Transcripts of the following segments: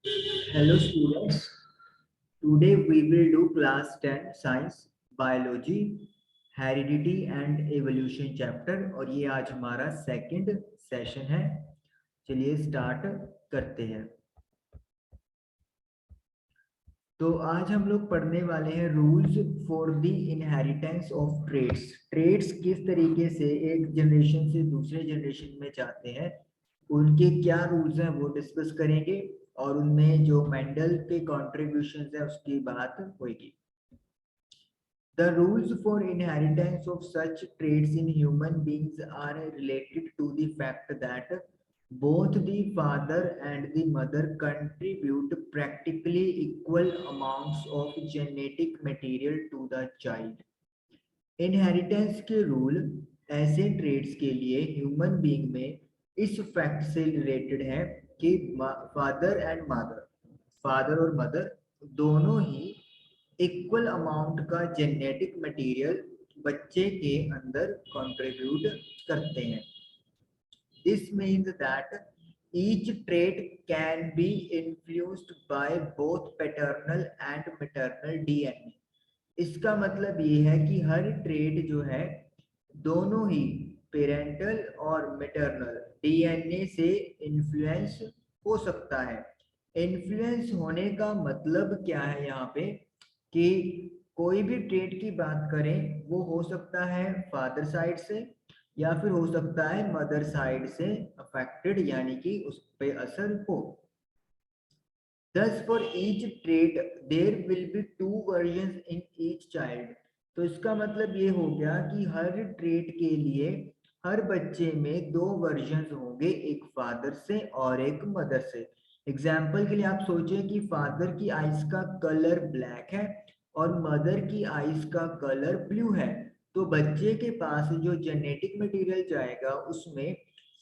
Hello students, today we will do class 10 science biology heredity and evolution chapter और ये आज हमारा second session है। चलिए स्टार्ट करते हैं। तो आज हम लोग पढ़ने वाले हैं rules for the inheritance of traits. Traits किस तरीके से एक जनरेशन से दूसरे जनरेशन में जाते हैं, उनके क्या रूल्स हैं वो डिस्कस करेंगे और उनमें जो मेंडल के कॉन्ट्रीब्यूशन है उसकी बात होगी। The rules for inheritance of such traits in human beings are related to the fact that both the father and the mother contribute practically equal amounts of genetic material to the child. Inheritance के rule ऐसे trades के लिए human being में इस fact से related है कि father और मदर दोनों ही इक्वल अमाउंट का जेनेटिक मटेरियल बच्चे के अंदर कंट्रीब्यूट करते हैं। This means that each trait can be influenced by both paternal and maternal DNA. इसका मतलब ये है कि हर ट्रेट जो है दोनों ही पेरेंटल और मैटरनल डीएनए से इन्फ्लुएंस हो सकता है। इन्फ्लुएंस होने का मतलब क्या है यहाँ पे कि कोई भी ट्रेट की बात करें वो हो सकता है फादर साइड से या फिर हो सकता है मदर साइड से अफेक्टेड, यानी कि उस पे असर हो। Thus, for each trait, there will be two versions in each child. तो इसका मतलब ये हो गया कि हर ट्रेट के लिए हर बच्चे में दो वर्जन्स होंगे, एक फादर से और एक मदर से। एग्जाम्पल के लिए आप सोचें कि फादर की आइज का कलर ब्लैक है और मदर की आइज का कलर ब्लू है, तो बच्चे के पास जो जेनेटिक मटेरियल जाएगा उसमें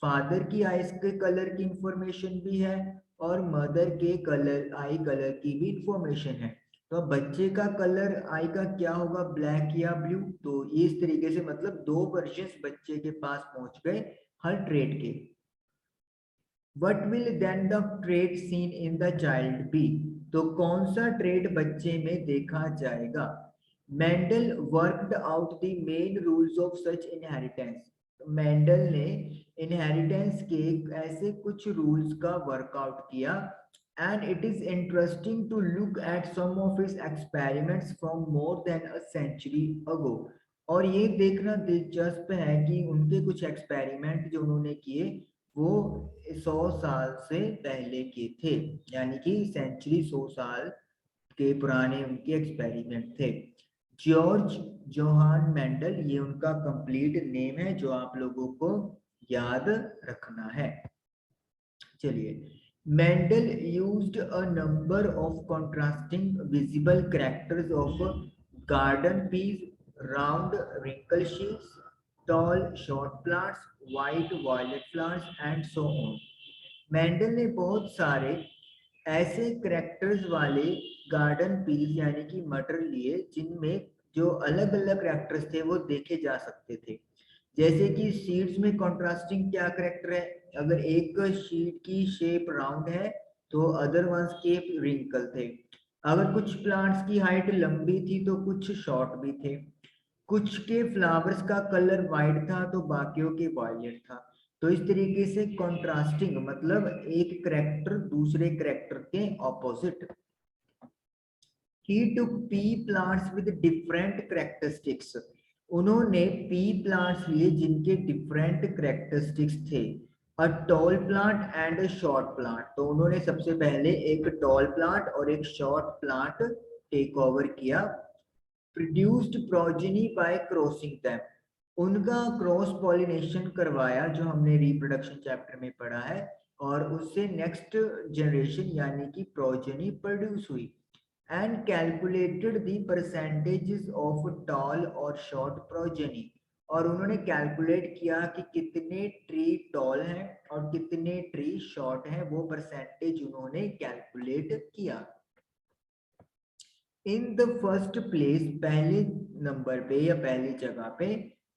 फादर की आइज के कलर की इंफॉर्मेशन भी है और मदर के कलर आई कलर की भी इंफॉर्मेशन है। तो अब बच्चे का कलर आई का क्या होगा, ब्लैक या ब्लू। तो इस तरीके से मतलब दो वर्जन्स बच्चे के पास पहुंच गए हर ट्रेट के। What will then the trait seen in the child be? तो कौन सा ट्रेट बच्चे में देखा जाएगा? Mendel worked out the main rules of such inheritance. Mendel ने इनहेरिटेंस के ऐसे कुछ रूल्स का वर्कआउट किया and it is interesting to look at some of his experiments from more than a century ago। और ये देखना दिलचस्प है कि उनके कुछ एक्सपेरिमेंट जो उन्होंने किए वो 100 साल से पहले के थे, यानी कि सेंचुरी 100 साल के पुराने उनके एक्सपेरिमेंट थे। जॉर्ज जोहान मेंडल, ये उनका कंप्लीट नेम है जो आप लोगों को याद रखना है। चलिए, Mendel used a number of contrasting visible characters of garden peas, round wrinkled seeds, tall short plants, white violet flowers and so on। Mendel ने बहुत सारे ऐसे करेक्टर्स वाले गार्डन पीस यानी कि मटर लिए जिनमें जो अलग अलग करेक्टर्स थे वो देखे जा सकते थे। जैसे कि सीड्स में कॉन्ट्रास्टिंग क्या करेक्टर है, अगर एक शीट की शेप राउंड है तो अदर वंस के रिंकल थे। अगर कुछ प्लांट्स की हाइट लंबी थी तो कुछ शॉर्ट भी थे। कुछ के फ्लावर्स का कलर वाइट था तो बाकियों के वायलेट था। तो इस तरीके से कॉन्ट्रास्टिंग मतलब एक करेक्टर दूसरे करेक्टर के opposite. He took pea plants with different characteristics। उन्होंने पी प्लांट्स लिए जिनके डिफरेंट करेक्टरिस्टिक्स थे। A tall plant and a short plant, तो उन्होंने सबसे पहले एक टॉल प्लांट और एक शॉर्ट प्लांट टेक ओवर किया। Produced progeny bye crossing them, उनका क्रॉस पॉलिनेशन करवाया जो हमने रिप्रोडक्शन चैप्टर में पढ़ा है, और उससे नेक्स्ट जनरेशन यानी कि प्रोजेनी प्रोड्यूस हुई। And calculated the percentages of tall और शॉर्ट प्रोजेनी, और उन्होंने कैलकुलेट किया कि कितने ट्री टॉल हैं और कितने ट्री शॉर्ट हैं, वो परसेंटेज उन्होंने कैलकुलेट किया। इन द फर्स्ट प्लेस, पहले नंबर पे या पहली जगह पे,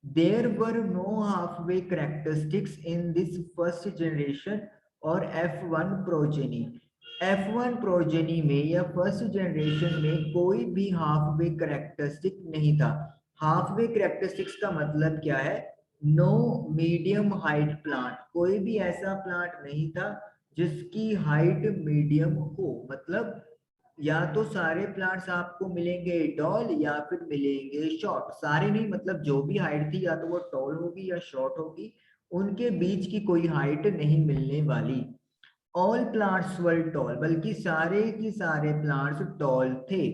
there were no halfway characteristics in this first generation और F1 प्रोजेनी। F1 प्रोजेनी में या फर्स्ट जनरेशन में कोई भी हाफ वे करेक्टरिस्टिक नहीं था। हाफ वे करेक्टरिस्टिक्स का मतलब क्या है? नो मीडियम हाइट प्लांट, कोई भी ऐसा प्लांट नहीं था जिसकी हाइट मीडियम हो। मतलब या तो सारे प्लांट्स आपको मिलेंगे टॉल या फिर मिलेंगे शॉर्ट, सारे नहीं, मतलब जो भी हाइट थी या तो वो टॉल होगी या शॉर्ट होगी, उनके बीच की कोई हाइट नहीं मिलने वाली। ऑल प्लांट्स वर टॉल, बल्कि सारे की सारे प्लांट्स टॉल थे।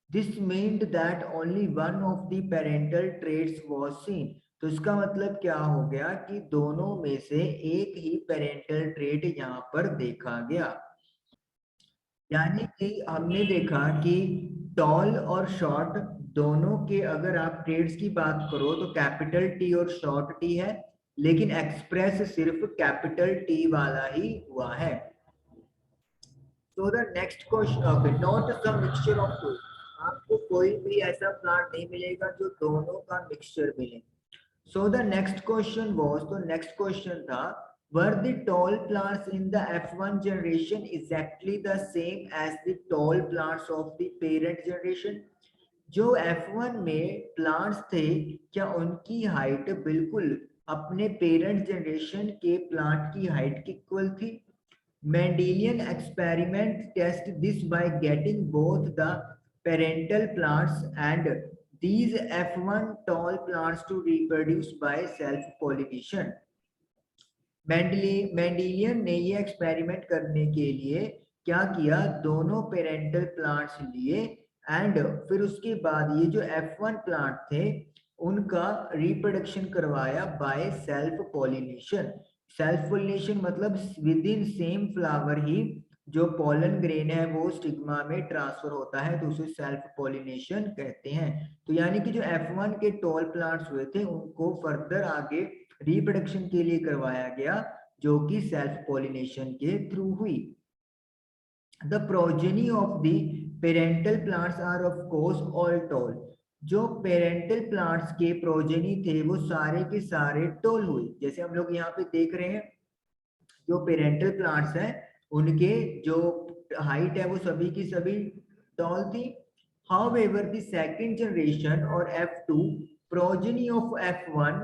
This meant that only one of the parental traits was scene. तो इसका मतलब क्या हो गया कि दोनों में से एक ही पेरेंटल ट्रेट यहाँ पर देखा गया। यानी कि हमने देखा कि टॉल और शॉर्ट दोनों के अगर आप ट्रेड्स की बात करो तो कैपिटल टी और शॉर्ट टी है, लेकिन एक्सप्रेस सिर्फ कैपिटल टी वाला ही हुआ है। So the next question, okay, not some mixture of two. आपको कोई भी ऐसा प्लांट नहीं मिलेगा जो दोनों का मिक्सचर मिले। So the next question was, तो next question था, were the tall plants in the F1 generation exactly the same as the tall plants of the parent generation? जो F1 में प्लांट्स थे, क्या उनकी हाइट बिल्कुल अपने पेरेंट जनरेशन के प्लांट की हाइट की इक्वल थी? Mendelian experiment test this by getting both the parental plants and these F1 tall plants to reproduce by self-pollination. Mendelian ने ये एक्सपेरिमेंट करने के लिए क्या किया, दोनों पेरेंटल प्लांट्स लिए एंड फिर उसके बाद ये जो F1 प्लांट थे उनका रिप्रोडक्शन करवाया by self pollination. Self pollination मतलब विद इन सेम फ्लावर ही जो पॉलन ग्रेन है वो स्टिग्मा में ट्रांसफर होता है, तो उसे सेल्फ पॉलिनेशन कहते हैं। तो यानी कि जो F1 के टॉल प्लांट्स हुए थे उनको फर्दर आगे रिप्रोडक्शन के लिए करवाया गया, जो कि सेल्फ पॉलिनेशन के थ्रू हुई। The progeny of the parental plants are of course all tall. जो पेरेंटल प्लांट्स के प्रोजेनी थे वो सारे के सारे टॉल हुए। जैसे हम लोग यहाँ पे देख रहे हैं जो पेरेंटल प्लांट्स हैं उनके जो हाइट है वो सभी की सभी टॉल थी। However, the second generation or F2 progeny of F1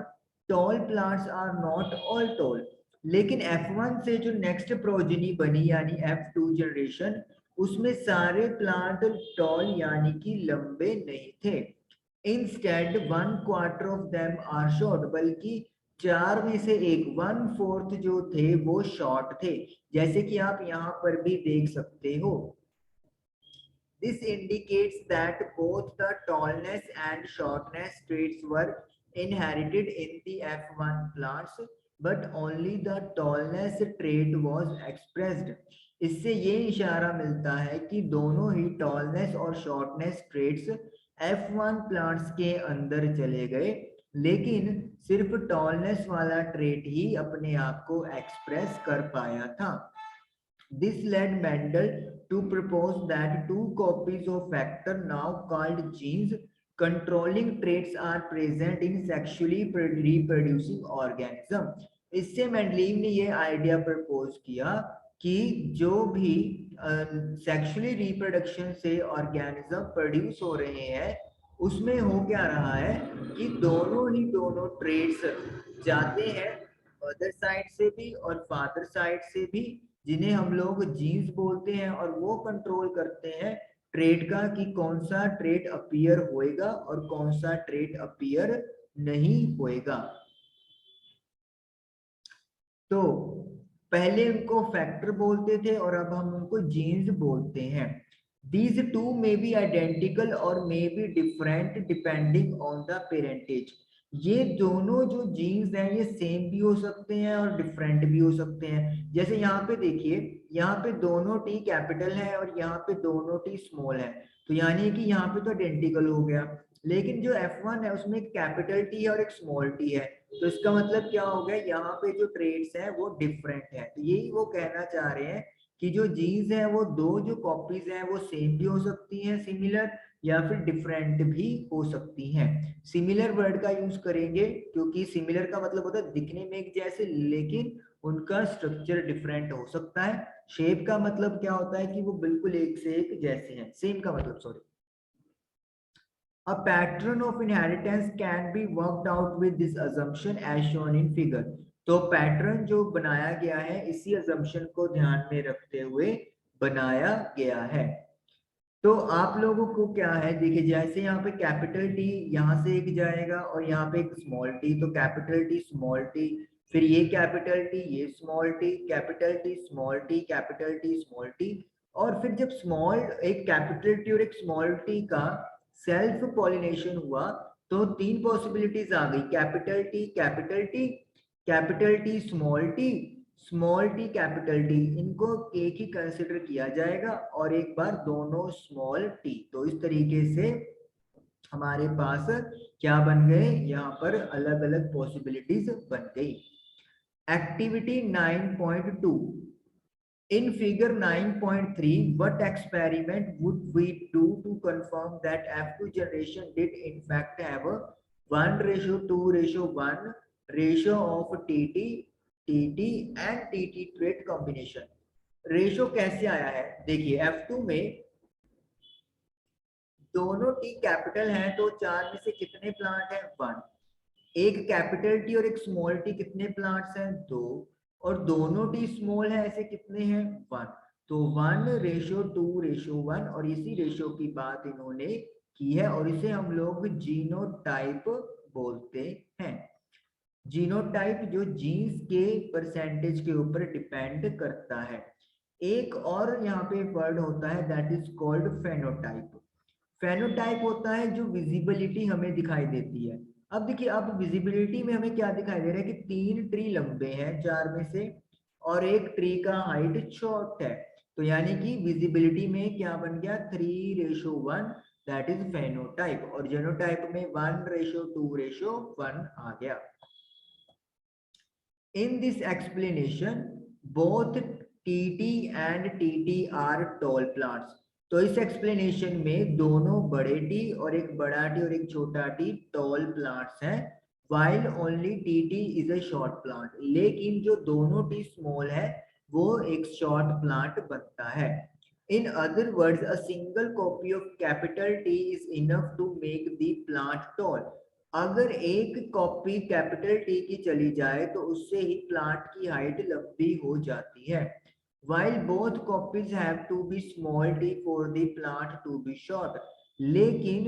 tall plants are not all tall. लेकिन F1 से जो नेक्स्ट प्रोजेनी बनी यानी F2 जनरेशन, उसमें सारे प्लांट टॉल यानी कि लंबे नहीं थे। Instead 1/4 of them are short, बल्कि चार में से एक 1/4 जो थे वो शॉर्ट थे, जैसे कि आप यहाँ पर भी देख सकते हो। This indicates that both the tallness and shortness traits were inherited in the F1 plants, but only the tallness trait was expressed. इससे ये इशारा मिलता है कि दोनों ही टॉलनेस और शॉर्टनेस ट्रेट्स F1 प्लांट्स के अंदर चले गए, लेकिन सिर्फ टॉलनेस वाला ट्रेट ही अपने आप को एक्सप्रेस कर पाया था। This led Mendel to propose that two copies of factor now called genes controlling traits are present in sexually reproducing organism. इससे मेंडलीव ने ये आइडिया प्रपोज किया कि जो भी सेक्सुअली रिप्रोडक्शन से ऑर्गेनिज्म प्रोड्यूस हो रहे हैं उसमें हो क्या रहा है कि दोनों ट्रेट्स जाते हैं मदर साइड से भी और फादर साइड से भी, जिन्हें हम लोग जीन्स बोलते हैं, और वो कंट्रोल करते हैं ट्रेड का कि कौन सा ट्रेड अपीयर होएगा और कौन सा ट्रेड अपीयर नहीं होएगा। तो पहले उनको फैक्टर बोलते थे और अब हम उनको जीन्स बोलते हैं। These two may be identical or may be different depending on the parentage. ये दोनों जो जीन्स हैं ये सेम भी हो सकते हैं और डिफरेंट भी हो सकते हैं। जैसे यहाँ पे देखिए, यहाँ पे दोनों टी कैपिटल है और यहाँ पे दोनों टी स्मॉल है, तो यानी कि यहाँ पे तो आइडेंटिकल हो गया। लेकिन जो F1 है उसमें एक कैपिटल टी है और एक स्मॉल टी है, तो इसका मतलब क्या हो गया, यहाँ पे जो ट्रेड्स हैं वो डिफरेंट है। तो यही वो कहना चाह रहे हैं कि जो जीन्स है वो दो जो कॉपीज हैं वो सेम भी हो सकती हैं सिमिलर, या फिर डिफरेंट भी हो सकती हैं। सिमिलर वर्ड का यूज करेंगे क्योंकि सिमिलर का मतलब होता है दिखने में एक जैसे, लेकिन उनका स्ट्रक्चर डिफरेंट हो सकता है। शेप का मतलब क्या होता है कि वो बिल्कुल एक से एक जैसे हैं, सेम का मतलब sorry. A pattern of inheritance can be worked out with this assumption as shown in figure. तो पैटर्न जो बनाया गया है इसी assumption को ध्यान में रखते हुए बनाया गया है। तो आप लोगों को क्या है, देखिए जैसे यहाँ पे कैपिटल टी यहाँ से एक जाएगा और यहाँ पे एक स्मॉल टी, तो कैपिटल टी स्मॉल टी, फिर ये कैपिटल टी ये small T, capital T small T, capital T small T, और फिर जब स्मॉल एक कैपिटल टी और एक स्मॉल टी का सेल्फ पॉलिनेशन हुआ तो तीन पॉसिबिलिटीज आ गई, capital T capital T, capital T small T, small T capital T, इनको एक ही कंसिडर किया जाएगा और एक बार दोनों स्मॉल टी। तो इस तरीके से हमारे पास क्या बन गए, यहाँ पर अलग अलग पॉसिबिलिटीज बन गई। Activity 9.2, in figure 9.3 what experiment would we do to confirm that F2 generation did in fact have a 1:2:1 ratio of TT, TT and TT trait combination? Ratio कैसे आया है, देखिए F2 में दोनों टी कैपिटल हैं तो चार में से कितने प्लांट हैं, 1। एक कैपिटल टी और एक स्मॉल टी कितने प्लांट्स हैं, 2, और दोनों टी स्मॉल है ऐसे कितने हैं, 1। तो 1:2:1 और इसी रेशियो की बात इन्होंने की है और इसे हम लोग जीनोटाइप बोलते हैं। जीनोटाइप जो जीन्स के परसेंटेज के ऊपर डिपेंड करता है। एक और यहाँ पे वर्ड होता है that is called phenotype. Phenotype होता है जो विजिबिलिटी हमें दिखाई देती है। अब देखिए अब विजिबिलिटी में हमें क्या दिखाई दे रहा है कि 3 ट्री लंबे हैं 4 में से और एक ट्री का हाइट शॉर्ट है, तो यानी कि विजिबिलिटी में क्या बन गया, 3:1 दैट इज फेनोटाइप, और जेनोटाइप में 1:2:1 आ गया। In this explanation, both TT and TT are tall plants. तो इस एक्सप्लेनेशन में दोनों बड़े टी और एक बड़ा टी और एक छोटा टी टॉल प्लांट्स हैं, while only TT is a short plant. लेकिन जो दोनों टी स्मॉल है वो एक शॉर्ट प्लांट बनता है। In other words, a single copy of capital T is enough to make the plant tall. अगर एक कॉपी कैपिटल टी की चली जाए तो उससे ही प्लांट की हाइट लंबी हो जाती है। While both copies have to be small t for the plant to be short. लेकिन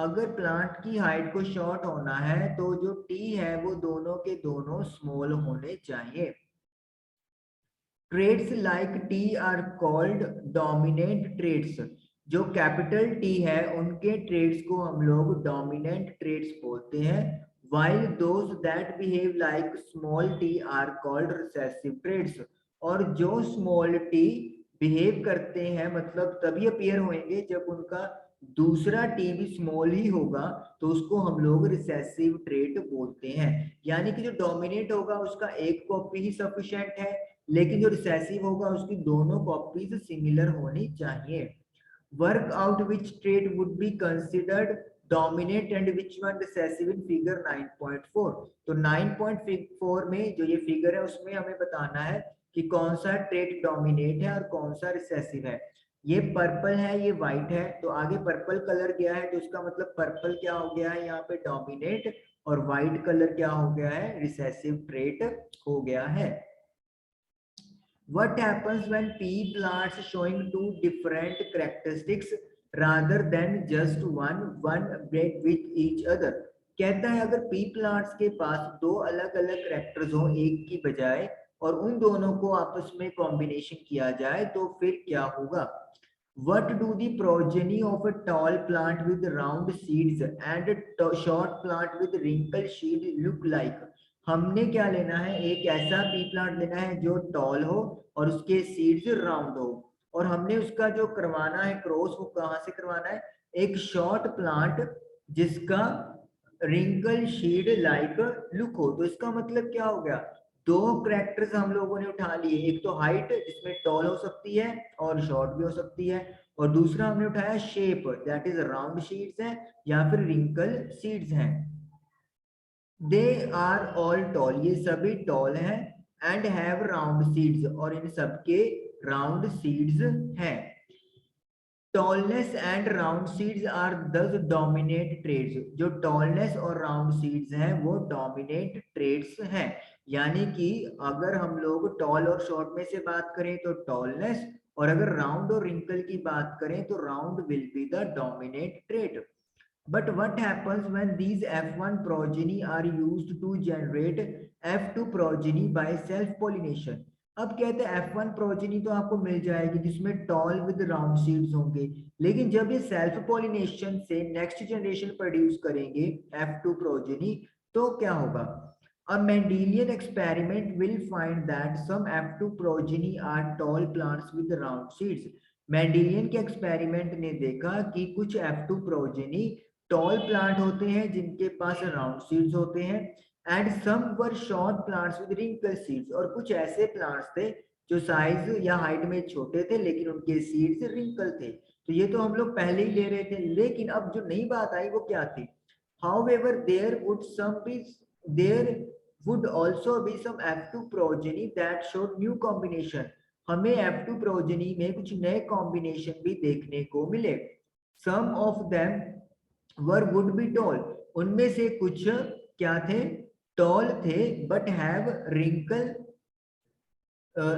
अगर प्लांट की हाइट को शॉर्ट होना है तो जो टी है वो दोनों के दोनों स्मॉल होने चाहिए। Traits like T are called dominant traits. जो कैपिटल टी है उनके ट्रेड्स को हम लोग डोमिनेंट ट्रेड्स बोलते हैं, while those that behave like small t are called recessive traits। और जो स्मॉल टी बिहेव करते हैं मतलब तभी अपीयर होंगे जब उनका दूसरा टी भी स्मॉल ही होगा, तो उसको हम लोग रिसेसिव ट्रेट बोलते हैं। यानी कि जो डोमिनेट होगा उसका एक कॉपी ही सफिशिएंट है, लेकिन जो रिसेसिव होगा उसकी दोनों कॉपीज सिमिलर होनी चाहिए। Work out which trait would be considered dominate and which one recessive in figure 9.4। तो 9.4 में जो ये फिगर है उसमें हमें बताना है कि कौन सा ट्रेट डोमिनेट है और कौन सा रिसेसिव है। ये पर्पल है ये व्हाइट है, तो आगे पर्पल कलर गया है तो उसका मतलब पर्पल क्या हो गया है यहाँ पे डोमिनेट, और व्हाइट कलर क्या हो गया है, रिसेसिव ट्रेट हो गया है। What happens when pea plants showing two different characteristics rather than just one bred with each other? कहता है अगर पी प्लांट्स के पास दो अलग अलग करेक्टर्स हो एक की बजाय और उन दोनों को आपस में कॉम्बिनेशन किया जाए तो फिर क्या होगा। What do the progeny of a tall plant with round seeds and a short plant with wrinkled seed look like? हमने क्या लेना है, एक ऐसा पी प्लांट लेना है जो टॉल हो और उसके सीड्स राउंड हो, और हमने उसका जो करवाना है क्रॉस वो कहाँ से करवाना है, एक शॉर्ट प्लांट जिसका रिंकल शीड लाइक लुक हो। तो इसका मतलब क्या हो गया, दो करेक्टर्स हम लोगों ने उठा लिए, एक तो हाइट जिसमें टॉल हो सकती है और शॉर्ट भी हो सकती है, और दूसरा हमने उठाया शेप दैट इज राउंड शीड्स है या फिर रिंकल सीड्स हैं। दे आर ऑल टॉल, ये सभी टॉल हैं एंड हैव राउंड सीड्स, और इन सबके राउंड सीड्स हैं। Tallness and round seeds are thus dominate traits. जो टॉलनेस और राउंड सीड्स हैं वो डोमिनेट ट्रेड्स हैं। यानी कि अगर हम लोग टॉल और शॉर्ट में से बात करें तो टॉलनेस, और अगर राउंड और रिंकल की बात करें तो round will be the dominate trade. But what happens when these F1 progeny are used to generate F2 progeny by self-pollination? अब कहते हैं F1 progeny तो आपको मिल जाएगी जिसमें टॉल विद राउंड सीड्स होंगे, लेकिन जब ये सेल्फ पॉलिनेशन से नेक्स्ट जनरेशन प्रोड्यूस करेंगे F2 progeny, तो क्या होगा? A Mendelian experiment will find that some F2 progeny are tall plants with round seeds. Mendelian के एक्सपेरिमेंट ने देखा कि कुछ F2 प्रोजेनी टॉल प्लांट होते हैं जिनके पास राउंड सीड्स होते हैं, and some were short plants with wrinkled seeds, और कुछ ऐसे प्लांट्स थे जो साइज या हाइट में छोटे थे लेकिन उनके सीड्स रिंकल थे। तो ये तो हम लोग पहले ही ले रहे थे, लेकिन अब जो नई बात आई वो क्या थी? However, there would also be some F2 progeny that showed new combination. हमें F2 प्रोजेनी में कुछ नए कॉम्बिनेशन भी देखने को मिले। Some of them were would be tall, उनमें से कुछ क्या थे? टॉल थे, बट हैव रिंकल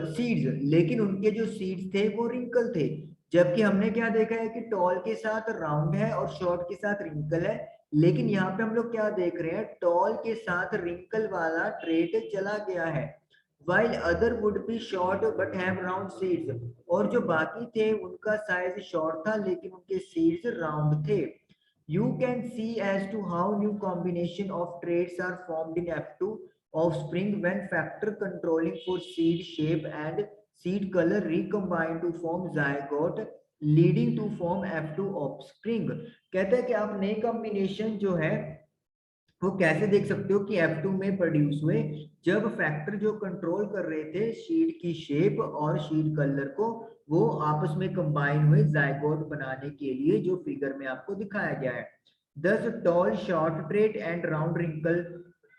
सीड्स, लेकिन उनके जो सीड्स थे वो रिंकल थे। जबकि हमने क्या देखा है कि टॉल के साथ राउंड है और शॉर्ट के साथ रिंकल है, लेकिन यहाँ पे हम लोग क्या देख रहे हैं? टॉल के साथ रिंकल वाला ट्रेट चला गया है। while other would be short but have round seeds, और जो बाकी थे उनका साइज शॉर्ट था लेकिन उनके सीड्स राउंड थे। You can see as to how new combination of traits are formed in F2 offspring when factor controlling for seed shape and seed color recombine to form zygote leading to form F2 offspring। कहते हैं कि आप नए combination जो है वो कैसे देख सकते हो कि F2 में प्रोड्यूस हुए, जब फैक्टर जो कंट्रोल कर रहे थे शीट की शेप और शीट कलर को, वो आपस में कंबाइन हुए जायगोट बनाने के लिए, जो फिगर में आपको दिखाया गया है। Thus tall short trait and round wrinkled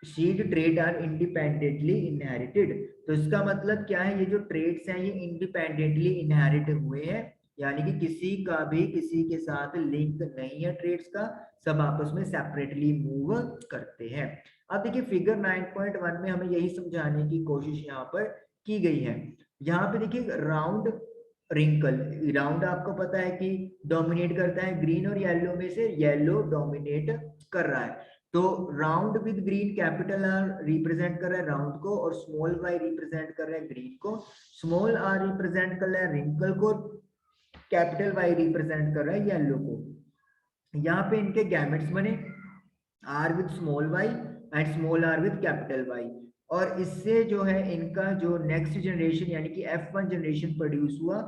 seed trait are independently inherited. तो इसका मतलब क्या है? ये जो ट्रेट्स हैं ये इंडिपेंडेंटली इनहेरिट हुए हैं, यानी कि किसी का भी किसी के साथ लिंक नहीं है ट्रेट्स का, सब आपस में सेपरेटली मूव करते हैं। अब देखिए फिगर 9.1 में हमें यही समझाने की कोशिश यहाँ पर की गई है। यहाँ पे देखिए राउंड रिंकल, राउंड आपको पता है कि डोमिनेट करता है ग्रीन और येलो में से, येलो डोमिनेट कर रहा है। तो round with green capital R represent कर रहा है राउंड को, और स्मॉल वाई रिप्रेजेंट कर रहा है ग्रीन को, स्मॉल आर रिप्रेजेंट कर रहा है रिंकल को, कैपिटल वाई रिप्रेजेंट कर रहा है येलो को। यहाँ पे इनके गैमेट्स बने R with small Y and small R with capital Y, और इससे जो है इनका जो नेक्स्ट जनरेशन यानी कि F1 जनरेशन प्रोड्यूस हुआ,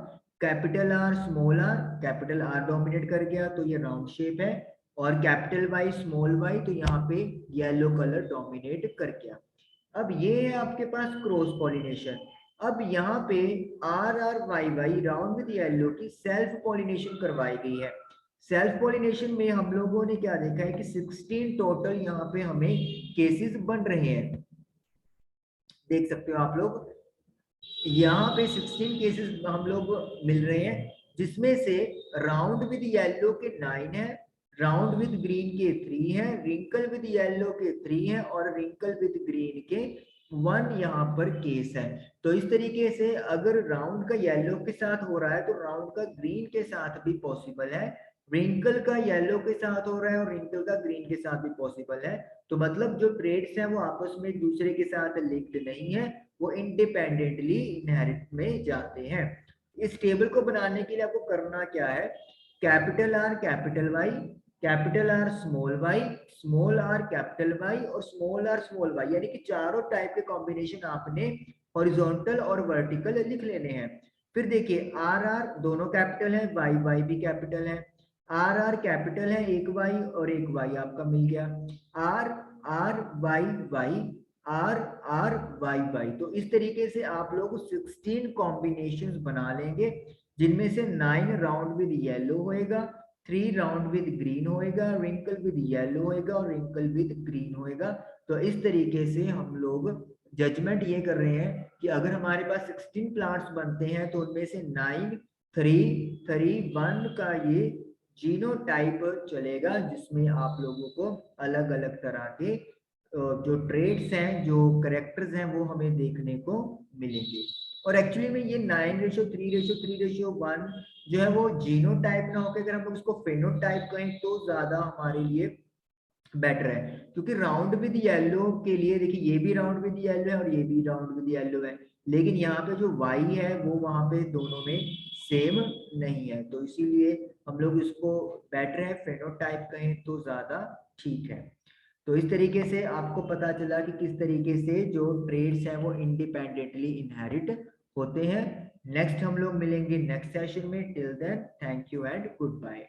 capital R small R, capital R dominate कर गया तो ये राउंड शेप है, और कैपिटल वाई स्मॉल वाई तो यहाँ पे येलो कलर डोमिनेट कर गया। अब ये है आपके पास क्रॉस पॉलिनेशन। अब यहाँ पे R R Y Y round with yellow की सेल्फ पॉलिनेशन करवाई गई है। सेल्फ पॉलिनेशन में हम लोगों ने क्या देखा है कि 16 टोटल यहाँ पे हमें केसेस बन रहे हैं, देख सकते हो आप लोग यहाँ पे 16 केसेस हम लोग मिल रहे हैं, जिसमें से राउंड विद येलो के 9 है, राउंड विद ग्रीन के 3 है, रिंकल विद येलो के 3 है, और रिंकल विद ग्रीन के 1 यहाँ पर केस है। तो इस तरीके से अगर राउंड का येलो के साथ हो रहा है तो राउंड का ग्रीन के साथ भी पॉसिबल है, रिंकल का येलो के साथ हो रहा है और रिंकल का ग्रीन के साथ भी पॉसिबल है। तो मतलब जो ट्रेड्स हैं वो आपस में एक दूसरे के साथ लिंक्ड नहीं है, वो इंडिपेंडेंटली इनहेरिट में जाते हैं। इस टेबल को बनाने के लिए आपको करना क्या है? Capital R capital Y, capital R small Y, small R capital Y और स्मॉल आर स्मॉल वाई, यानी कि चारों टाइप के कॉम्बिनेशन आपने हॉरिजॉन्टल और वर्टिकल लिख लेने हैं। फिर देखिए आर आर दोनों कैपिटल है, वाई वाई भी कैपिटल है, आर आर कैपिटल है, एक वाई और एक वाई आपका मिल गया, R R Y Y, R R Y Y. तो इस तरीके से आप लोग 16 कॉम्बिनेशंस बना लेंगे, जिनमें से 9 राउंड विद येलो होएगा, 3 राउंड विद ग्रीन होएगा, रिंकल विद येलो होएगा और रिंकल विद ग्रीन होएगा। तो इस तरीके से हम लोग जजमेंट ये कर रहे हैं कि अगर हमारे पास 16 प्लांट्स बनते हैं तो उनमें से 9331 का ये जीनोटाइप चलेगा, जिसमें आप लोगों को अलग अलग तरह के जो ट्रेड्स हैं, जो करेक्टर्स हैं, वो हमें देखने को मिलेंगे। और एक्चुअली में ये 9:3:3:1 जो है वो जीनोटाइप ना होकर अगर हम लोग इसको फेनोटाइप कहें तो ज्यादा हमारे लिए बेटर है, क्योंकि राउंड विद येलो के लिए देखिए ये भी राउंड विद येलो है और ये भी राउंड विद येलो है, लेकिन यहाँ पे जो वाई है वो वहां पे दोनों में सेम नहीं है, तो इसीलिए हम लोग इसको बेटर है फेनोटाइप कहें तो ज्यादा ठीक है। तो इस तरीके से आपको पता चला कि किस तरीके से जो ट्रेड्स हैं वो इंडिपेंडेंटली इनहेरिट होते हैं। नेक्स्ट हम लोग मिलेंगे नेक्स्ट सेशन में। Till then thank you and good bye.